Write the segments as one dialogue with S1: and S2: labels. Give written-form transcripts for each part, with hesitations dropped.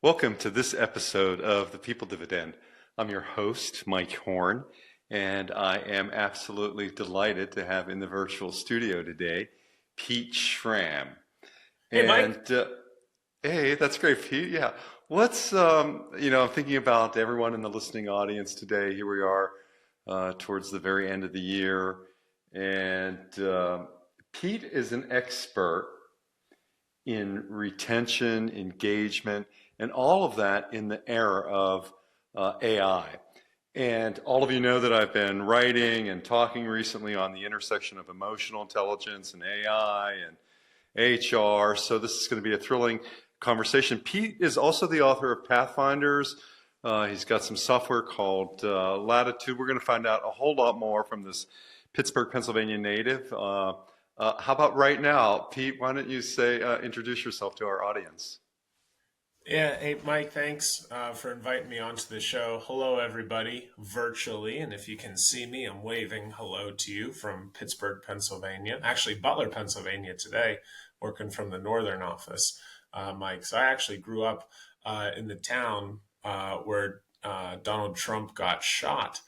S1: Welcome to this episode of the People Dividend. I'm your host, Mike Horne, and I am absolutely delighted to have in the virtual studio today Pete Schramm.
S2: Hey, Mike.
S1: And hey, that's great, Pete. Yeah. I'm thinking about everyone in the listening audience today. Here we are towards the very end of the year, and Pete is an expert in retention, engagement, and all of that in the era of AI. And all of you know that I've been writing and talking recently on the intersection of emotional intelligence and AI and HR. So this is going to be a thrilling conversation. Pete is also the author of Pathfinders. He's got some software called Latitude. We're going to find out a whole lot more from this Pittsburgh, Pennsylvania native. How about right now, Pete? Why don't you introduce yourself to our audience?
S2: Yeah, hey, Mike, thanks for inviting me onto the show. Hello, everybody, virtually. And if you can see me, I'm waving hello to you from Pittsburgh, Pennsylvania. Actually, Butler, Pennsylvania today, working from the northern office, Mike. So I actually grew up in the town where Donald Trump got shot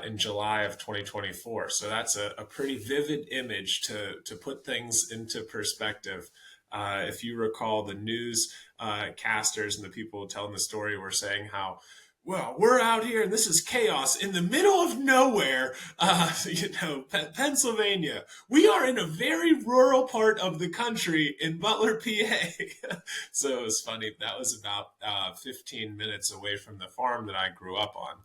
S2: in July of 2024. So that's a pretty vivid image to put things into perspective. If you recall, the news casters and the people telling the story were saying how, well, we're out here and this is chaos in the middle of nowhere, Pennsylvania. We are in a very rural part of the country in Butler, PA. So it was funny. That was about 15 minutes away from the farm that I grew up on.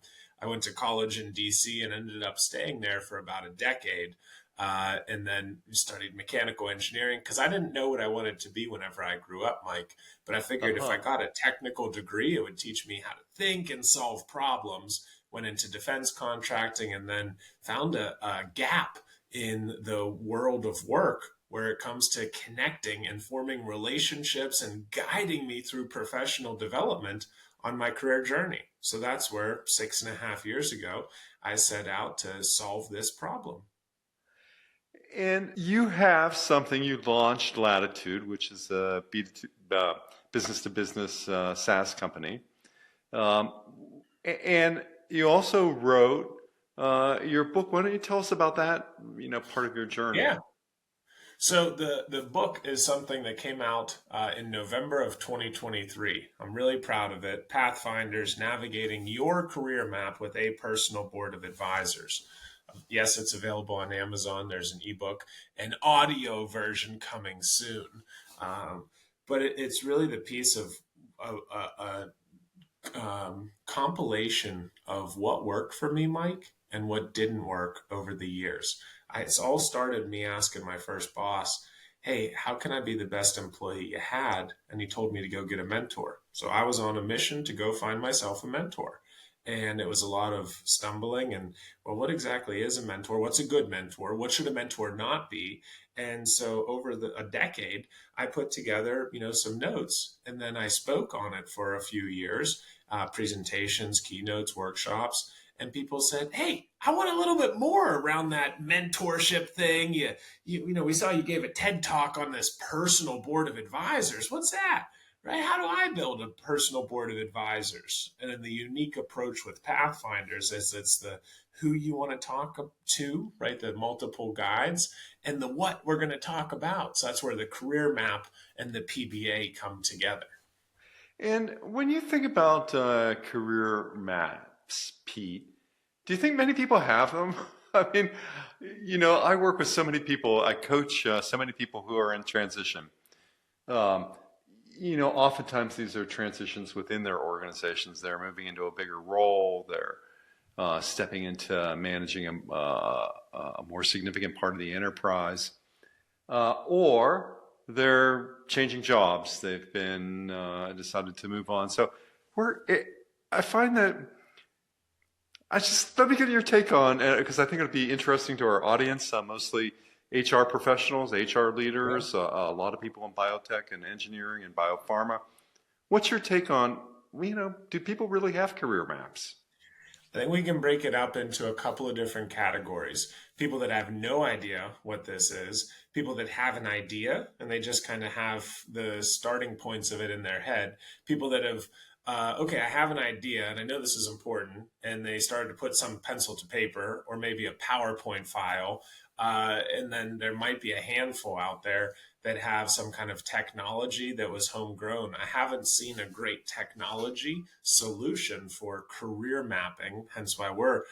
S2: I went to college in DC and ended up staying there for about a decade. And then studied mechanical engineering because I didn't know what I wanted to be whenever I grew up, Mike. But I figured if I
S1: Uh-huh.
S2: got a technical degree, it would teach me how to think and solve problems. Went into defense contracting and then found a gap in the world of work where it comes to connecting and forming relationships and guiding me through professional development on my career journey. So that's where 6.5 years ago, I set out to solve this problem.
S1: And you have something you launched, Latitude, which is a B2, business to business SaaS company. Um, and you also wrote your book. Why don't you tell us about that, part of your journey?
S2: Yeah. So the book is something that came out in November of 2023. I'm really proud of it. Pathfinders Navigating Your Career Map with a Personal Board of Advisors. Yes, it's available on Amazon. There's an ebook, an audio version coming soon. Um, but it's really the piece of a compilation of what worked for me, Mike, and what didn't work over the years. It's all started me asking my first boss, hey, how can I be the best employee you had? And he told me to go get a mentor. So I was on a mission to go find myself a mentor. And it was a lot of stumbling and, well, what exactly is a mentor? What's a good mentor? What should a mentor not be? And so over a decade, I put together, some notes and then I spoke on it for a few years, presentations, keynotes, workshops, and people said, "Hey, I want a little bit more around that mentorship thing. We saw you gave a TED talk on this personal board of advisors. What's that? Right? How do I build a personal board of advisors?" And then the unique approach with Pathfinders is it's the who you want to talk to, right? The multiple guides and the what we're going to talk about. So that's where the career map and the PBA come together.
S1: And when you think about career maps, Pete, do you think many people have them? I mean, I work with so many people. I coach so many people who are in transition. Um, Oftentimes these are transitions within their organizations. They're moving into a bigger role. They're stepping into managing a more significant part of the enterprise, or they're changing jobs. They've been decided to move on. So I find that let me get your take on because I think it'll be interesting to our audience, mostly HR professionals, HR
S2: Yeah.
S1: leaders, a lot of people in biotech and engineering and biopharma. What's your take on, do people really have career maps?
S2: I think we can break it up into a couple of different categories. People that have no idea what this is, people that have an idea and they just kind of have the starting points of it in their head, people that have okay, I have an idea and I know this is important. And they started to put some pencil to paper or maybe a PowerPoint file. And then there might be a handful out there that have some kind of technology that was homegrown. I haven't seen a great technology solution for career mapping, hence why we're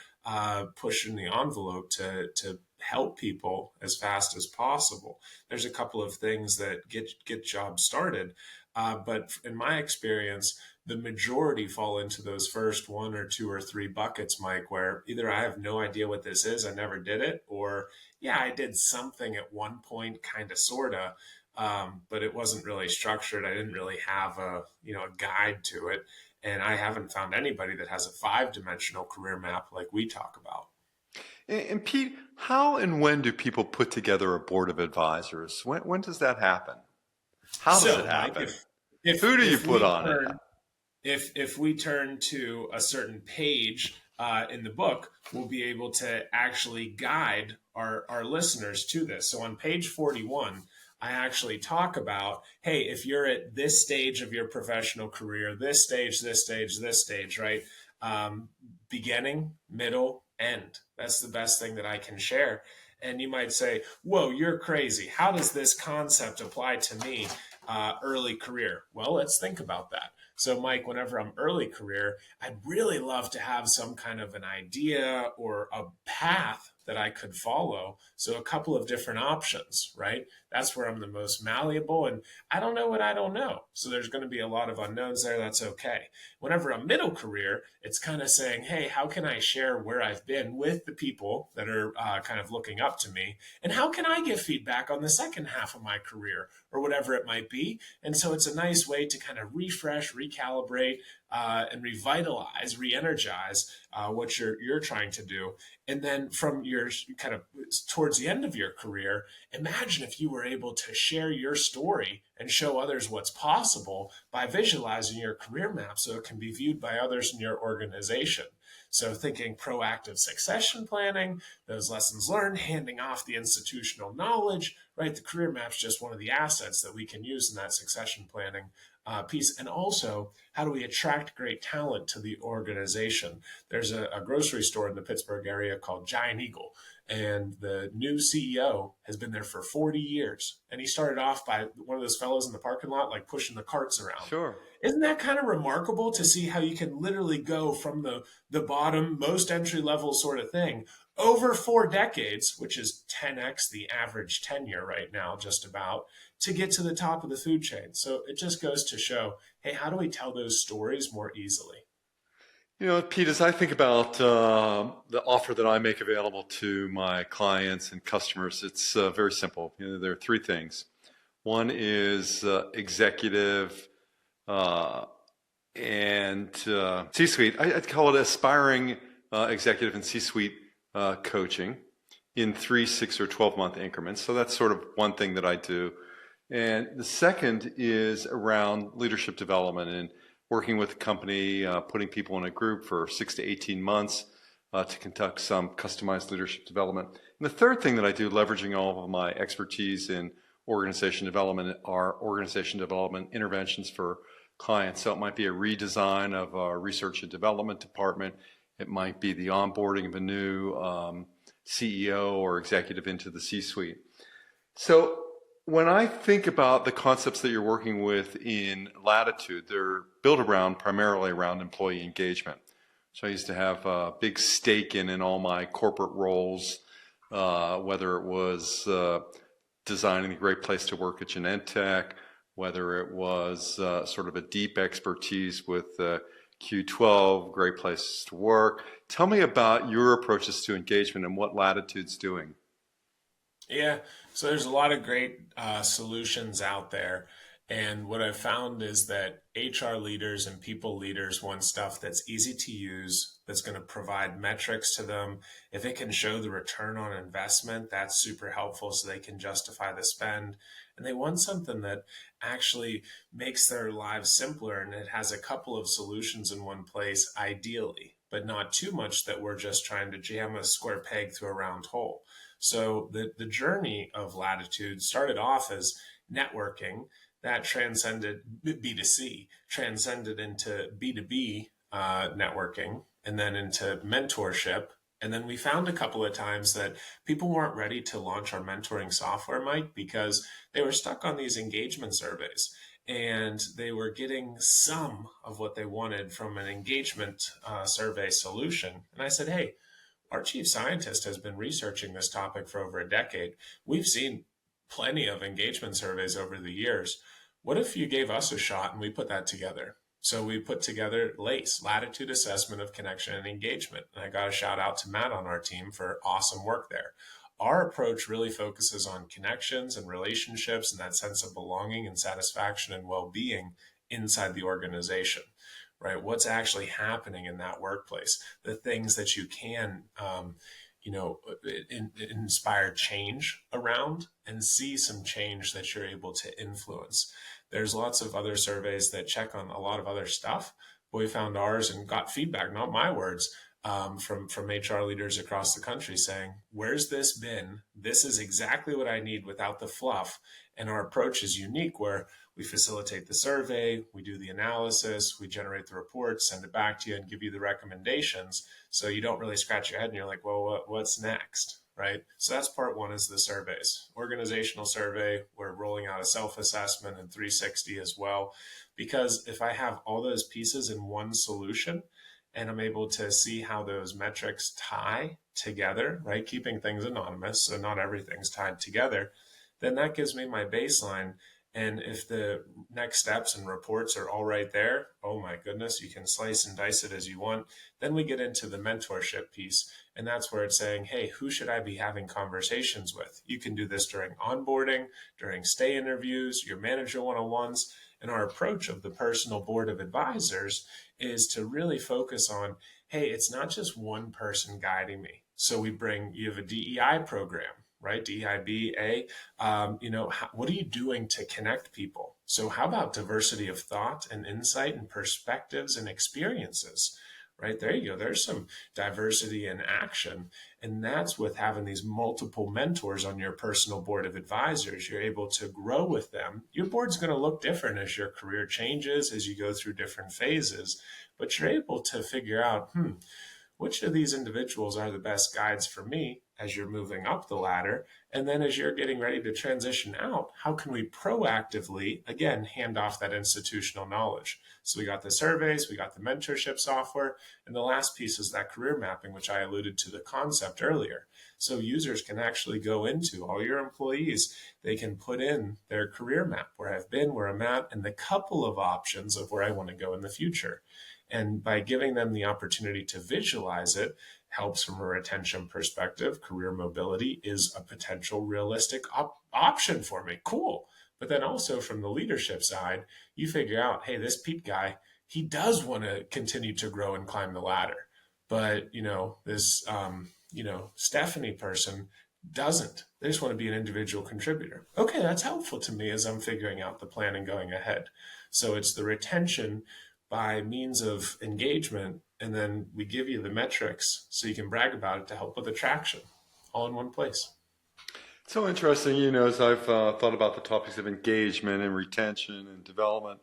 S2: pushing the envelope to help people as fast as possible. There's a couple of things that get jobs started, but in my experience, the majority fall into those first one or two or three buckets, Mike, where either I have no idea what this is, I never did it, or yeah, I did something at one point, kind of, sorta, but it wasn't really structured. I didn't really have a guide to it, and I haven't found anybody that has a five-dimensional career map like we talk about.
S1: And Pete, how and when do people put together a board of advisors? When does that happen? How does it
S2: So, Mike,
S1: happen?
S2: if
S1: Who do you
S2: if
S1: put
S2: we
S1: on it?
S2: turn if we turn to a certain page in the book, we'll be able to actually guide our listeners to this. So on page 41, I actually talk about, hey, if you're at this stage of your professional career, this stage, right? Um, Beginning, middle, end. That's the best thing that I can share. And you might say, whoa, you're crazy. How does this concept apply to me early career? Well, let's think about that. So, Mike, whenever I'm early career, I'd really love to have some kind of an idea or a path that I could follow. So, a couple of different options, right? That's where I'm the most malleable. And I don't know what I don't know. So, there's going to be a lot of unknowns there. That's okay. Whenever I'm middle career, it's kind of saying, hey, how can I share where I've been with the people that are kind of looking up to me? And how can I give feedback on the second half of my career or whatever it might be? And so it's a nice way to kind of refresh, recalibrate, and revitalize, re-energize what you're trying to do. And then from your kind of towards the end of your career, imagine if you were able to share your story and show others what's possible by visualizing your career map so it can be viewed by others in your organization. So thinking proactive succession planning, those lessons learned, handing off the institutional knowledge, right? The career map's just one of the assets that we can use in that succession planning piece. And also, how do we attract great talent to the organization? There's a grocery store in the Pittsburgh area called Giant Eagle, and the new CEO has been there for 40 years. And he started off by one of those fellows in the parking lot, like pushing the carts around.
S1: Sure.
S2: Isn't that kind of remarkable to see how you can literally go from the bottom, most entry level sort of thing over 4 decades, which is 10x the average tenure right now, just about, to get to the top of the food chain? So it just goes to show, hey, how do we tell those stories more easily?
S1: Pete, as I think about the offer that I make available to my clients and customers, it's very simple. There are three things. One is executive uh, and C-suite. I'd call it aspiring executive and C-suite coaching in 3, 6, or 12-month increments. So that's sort of one thing that I do. And the second is around leadership development and working with a company, putting people in a group for 6 to 18 months to conduct some customized leadership development. And the third thing that I do, leveraging all of my expertise in organization development, are organization development interventions for clients. So it might be a redesign of a research and development department. It might be the onboarding of a new CEO or executive into the C-suite. So when I think about the concepts that you're working with in Latitude, they're built primarily around employee engagement. So I used to have a big stake in all my corporate roles, whether it was designing a great place to work at Genentech, whether it was sort of a deep expertise with Q12, great places to work. Tell me about your approaches to engagement and what Latitude's doing.
S2: Yeah, so there's a lot of great solutions out there. And what I've found is that HR leaders and people leaders want stuff that's easy to use, that's going to provide metrics to them. If it can show the return on investment, that's super helpful so they can justify the spend. And they want something that actually makes their lives simpler and it has a couple of solutions in one place, ideally, but not too much that we're just trying to jam a square peg through a round hole. So the journey of Latitude started off as networking. that transcended B2C, transcended into B2B networking, and then into mentorship. And then we found a couple of times that people weren't ready to launch our mentoring software, Mike, because they were stuck on these engagement surveys and they were getting some of what they wanted from an engagement survey solution. And I said, hey, our chief scientist has been researching this topic for over a decade. We've seen plenty of engagement surveys over the years. What if you gave us a shot and we put that together? So we put together LACE, Latitude Assessment of Connection and Engagement. And I got a shout out to Matt on our team for awesome work there. Our approach really focuses on connections and relationships and that sense of belonging and satisfaction and well-being inside the organization, right? What's actually happening in that workplace, the things that you can, inspire change around and see some change that you're able to influence. There's lots of other surveys that check on a lot of other stuff, but we found ours and got feedback, not my words, from HR leaders across the country saying, where's this been? This is exactly what I need without the fluff. And our approach is unique where we facilitate the survey, we do the analysis, we generate the report, send it back to you and give you the recommendations. So you don't really scratch your head and you're like, well, what's next? Right? So that's part one is the surveys. Organizational survey, we're rolling out a self-assessment and 360 as well. Because if I have all those pieces in one solution and I'm able to see how those metrics tie together, right? Keeping things anonymous, so not everything's tied together, then that gives me my baseline. And if the next steps and reports are all right there, oh my goodness, you can slice and dice it as you want. Then we get into the mentorship piece. And that's where it's saying, hey, who should I be having conversations with? You can do this during onboarding, during stay interviews, your manager one-on-ones. And our approach of the personal board of advisors is to really focus on, hey, it's not just one person guiding me. So you have a DEI program, right? DEIBA, what are you doing to connect people? So how about diversity of thought and insight and perspectives and experiences, right? There you go. There's some diversity in action. And that's with having these multiple mentors on your personal board of advisors. You're able to grow with them. Your board's going to look different as your career changes, as you go through different phases, but you're able to figure out, which of these individuals are the best guides for me as you're moving up the ladder? And then as you're getting ready to transition out, how can we proactively, again, hand off that institutional knowledge? So we got the surveys, we got the mentorship software, and the last piece is that career mapping, which I alluded to the concept earlier. So users can actually go into all your employees, they can put in their career map, where I've been, where I'm at, and the couple of options of where I want to go in the future. And by giving them the opportunity to visualize it, helps from a retention perspective. Career mobility is a potential realistic option for me. Cool. But then also from the leadership side, you figure out, hey, this Pete guy, he does want to continue to grow and climb the ladder. But, this, Stephanie person doesn't. They just want to be an individual contributor. Okay, that's helpful to me as I'm figuring out the plan and going ahead. So it's the retention by means of engagement, and then we give you the metrics so you can brag about it to help with attraction, all in one place.
S1: So interesting, as I've thought about the topics of engagement and retention and development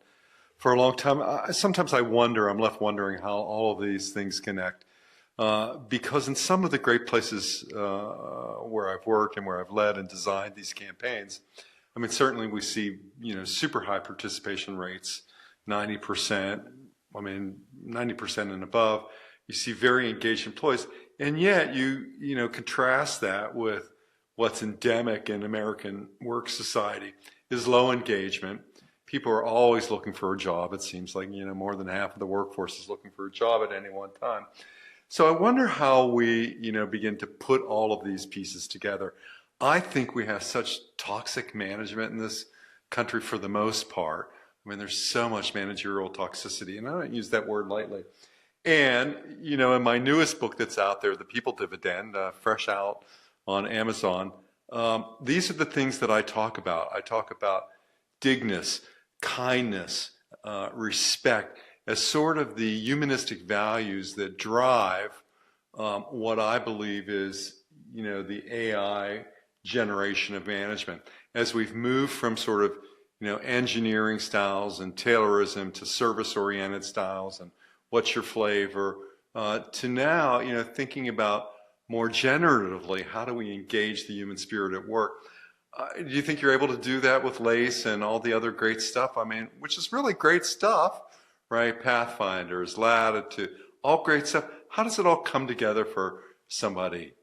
S1: for a long time, sometimes I'm left wondering how all of these things connect. Because in some of the great places where I've worked and where I've led and designed these campaigns, I mean, certainly we see, super high participation rates, 90%, 90% and above. You see very engaged employees. And yet you contrast that with what's endemic in American work society is low engagement. People are always looking for a job. It seems like, more than half of the workforce is looking for a job at any one time. So I wonder how we, begin to put all of these pieces together. I think we have such toxic management in this country for the most part. I mean, there's so much managerial toxicity, and I don't use that word lightly. And, in my newest book that's out there, The People Dividend, fresh out on Amazon, these are the things that I talk about. I talk about dignity, kindness, respect as sort of the humanistic values that drive what I believe is, the AI generation of management. As we've moved from sort of, engineering styles and Taylorism to service-oriented styles and what's your flavor, to now, thinking about more generatively, how do we engage the human spirit at work? Do you think you're able to do that with LACE and all the other great stuff? I mean, which is really great stuff, right? Pathfinders, Latitude, all great stuff. How does it all come together for somebody?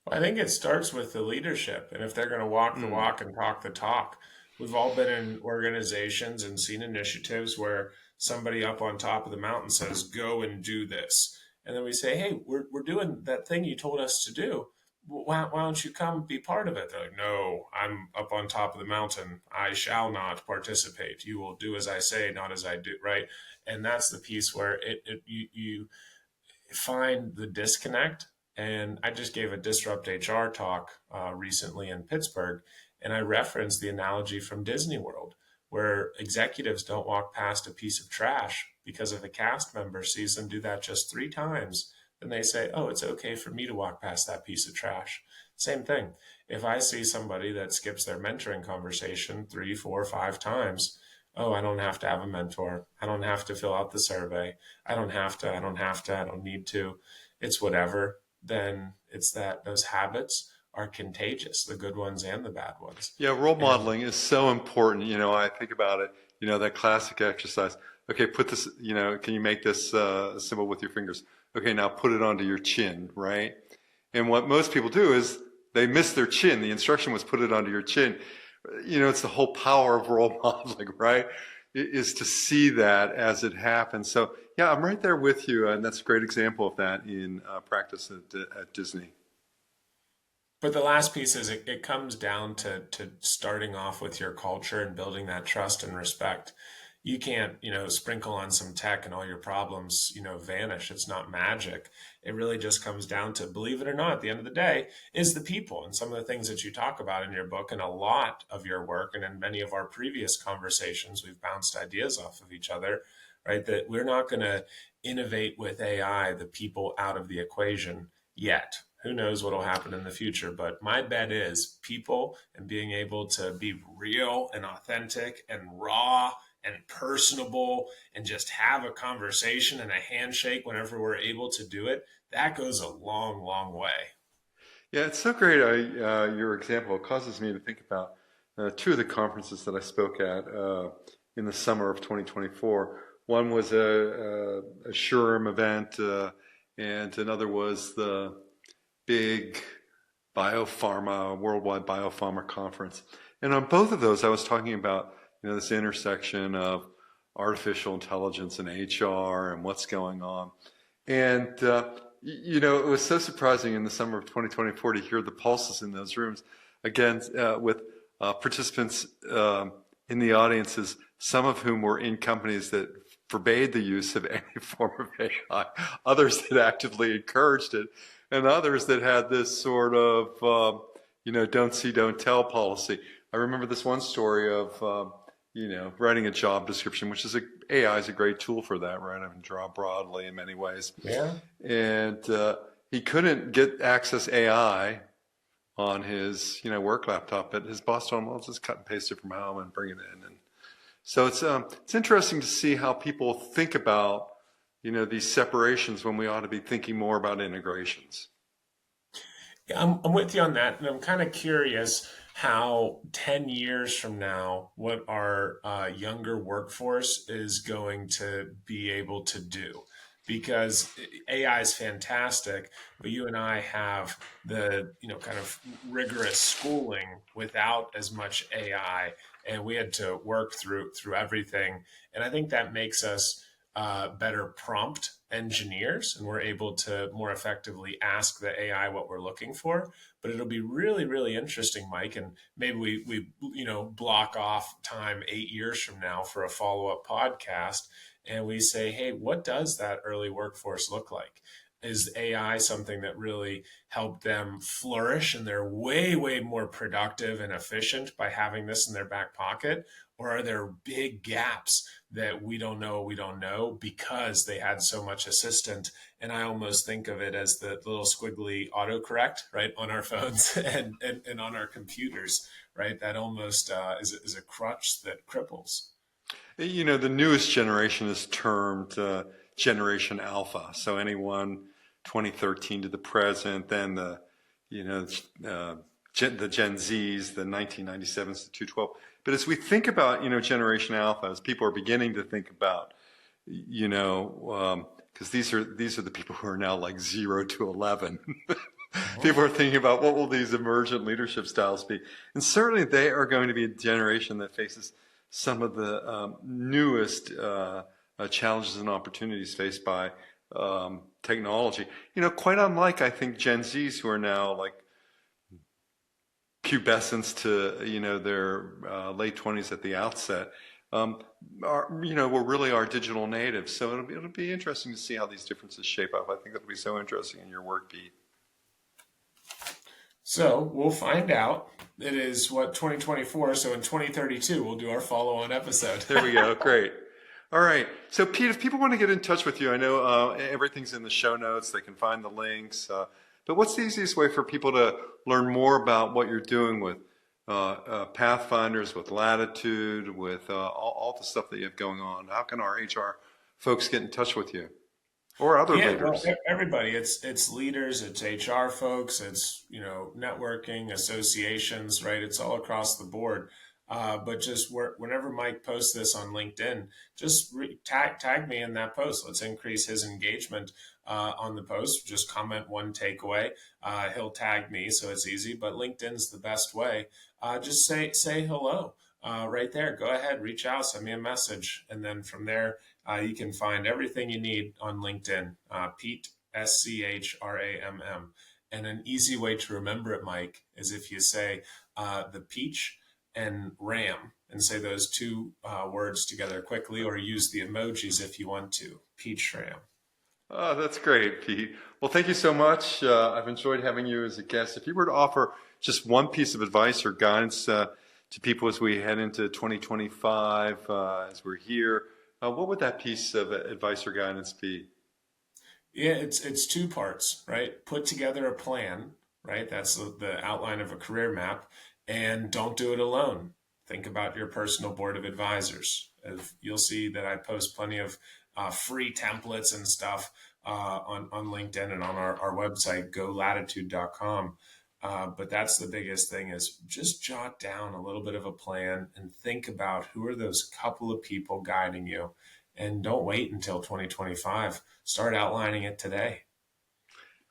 S2: Well, I think it starts with the leadership. And if they're going to walk the
S1: Mm.
S2: walk and talk the talk, we've all been in organizations and seen initiatives where somebody up on top of the mountain says, go and do this. And then we say, hey, we're doing that thing you told us to do. Why don't you come be part of it? They're like, no, I'm up on top of the mountain. I shall not participate. You will do as I say, not as I do, right? And that's the piece where you find the disconnect. And I just gave a Disrupt HR talk recently in Pittsburgh, and I referenced the analogy from Disney World, where executives don't walk past a piece of trash because if a cast member sees them do that just 3 times, then they say, oh, it's okay for me to walk past that piece of trash. Same thing. If I see somebody that skips their mentoring conversation 3, 4, 5 times, oh, I don't have to have a mentor. I don't have to fill out the survey. I don't need to. It's whatever. Then it's that those habits are contagious, the good ones and the bad ones.
S1: Yeah, role
S2: And
S1: modeling is so important. I think about it, that classic exercise. Okay, put this, can you make this symbol with your fingers? Okay, now put it onto your chin, right? And what most people do is they miss their chin. The instruction was put it onto your chin. It's the whole power of role modeling, right? Is to see that as it happens. So, yeah, I'm right there with you. And that's a great example of that in practice at Disney.
S2: but the last piece is it comes down to starting off with your culture and building that trust and respect. You can't, sprinkle on some tech and all your problems, vanish. It's not magic. It really just comes down to, believe it or not, at the end of the day, is the people. And some of the things that you talk about in your book and a lot of your work, and in many of our previous conversations, we've bounced ideas off of each other, right? That we're not going to innovate with AI the people out of the equation yet. Who knows what will happen in the future? But my bet is people and being able to be real and authentic and raw and personable and just have a conversation and a handshake whenever we're able to do it, that goes a long, long way.
S1: Yeah, it's so great. Your example causes me to think about two of the conferences that I spoke at in the summer of 2024. One was a SHRM event, and another was the big biopharma, worldwide biopharma conference. And on both of those, I was talking about this intersection of artificial intelligence and HR and what's going on. And it was so surprising in the summer of 2024 to hear the pulses in those rooms. Again, with participants in the audiences, some of whom were in companies that forbade the use of any form of AI, others that actively encouraged it, and others that had this sort of, don't see, don't tell policy. I remember this one story of, writing a job description, which is AI is a great tool for that, right? I mean, draw broadly in many ways.
S2: Yeah.
S1: And he couldn't get access AI on his, work laptop, but his boss told him, well, just cut and paste it from home and bring it in. And so it's interesting to see how people think about, these separations when we ought to be thinking more about integrations.
S2: Yeah, I'm with you on that. And I'm kind of curious how 10 years from now, what our younger workforce is going to be able to do. Because AI is fantastic, but you and I have the, kind of rigorous schooling without as much AI, and we had to work through everything. And I think that makes us better prompt engineers, and we're able to more effectively ask the AI what we're looking for. But it'll be really, really interesting, Mike, and maybe we block off time 8 years from now for a follow up podcast, and we say, hey, what does that early workforce look like? Is AI something that really helped them flourish and they're way, way more productive and efficient by having this in their back pocket? Or are there big gaps that we don't know because they had so much assistant? And I almost think of it as the little squiggly autocorrect, right, on our phones and on our computers, right? That almost is a crutch that cripples.
S1: The newest generation is termed Generation Alpha. So anyone 2013 to the present, then you know, the Gen Zs, the 1997s to 212. But as we think about, Generation Alpha, as people are beginning to think about, because these are the people who are now like 0 to 11. People are thinking about what will these emergent leadership styles be, and certainly they are going to be a generation that faces some of the newest challenges and opportunities faced by technology. Quite unlike, I think, Gen Zs, who are now like pubescents to their late 20s at the outset. We're really our digital natives, so it'll be interesting to see how these differences shape up. I think it'll be so interesting in your work, Pete.
S2: So we'll find out. It is 2024, so in 2032 we'll do our follow-on episode.
S1: There we go. Great. All right. So Pete, if people want to get in touch with you, I know everything's in the show notes. They can find the links. But what's the easiest way for people to learn more about what you're doing with Pathfinders, with Latitude, with all the stuff that you have going on? How can our HR folks get in touch with you or other leaders?
S2: Well, everybody. It's leaders, it's HR folks, it's networking, associations, right? It's all across the board. But just whenever Mike posts this on LinkedIn, just tag me in that post. Let's increase his engagement on the post. Just comment one takeaway. He'll tag me, so it's easy. But LinkedIn's the best way. Just say hello right there. Go ahead, reach out, send me a message, and then from there you can find everything you need on LinkedIn. Pete Schramm. And an easy way to remember it, Mike, is if you say the peach and ram and say those two words together quickly, or use the emojis if you want to. Pete Schramm.
S1: Oh, that's great, Pete. Well, thank you so much. I've enjoyed having you as a guest. If you were to offer just one piece of advice or guidance to people as we head into 2025, as we're here, what would that piece of advice or guidance be?
S2: Yeah, it's two parts, right? Put together a plan, right? That's the outline of a career map, and don't do it alone. Think about your personal board of advisors. You'll see that I post plenty of free templates and stuff on LinkedIn and on our website, golatitude.com. But that's the biggest thing, is just jot down a little bit of a plan and think about who are those couple of people guiding you. And don't wait until 2025. Start outlining it today.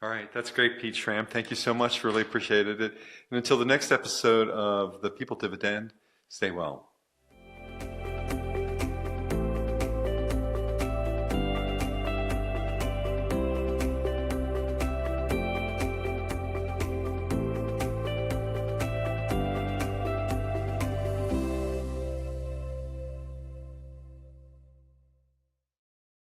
S1: All right, that's great, Pete Schramm. Thank you so much. Really appreciated it. And until the next episode of the People Dividend, stay well.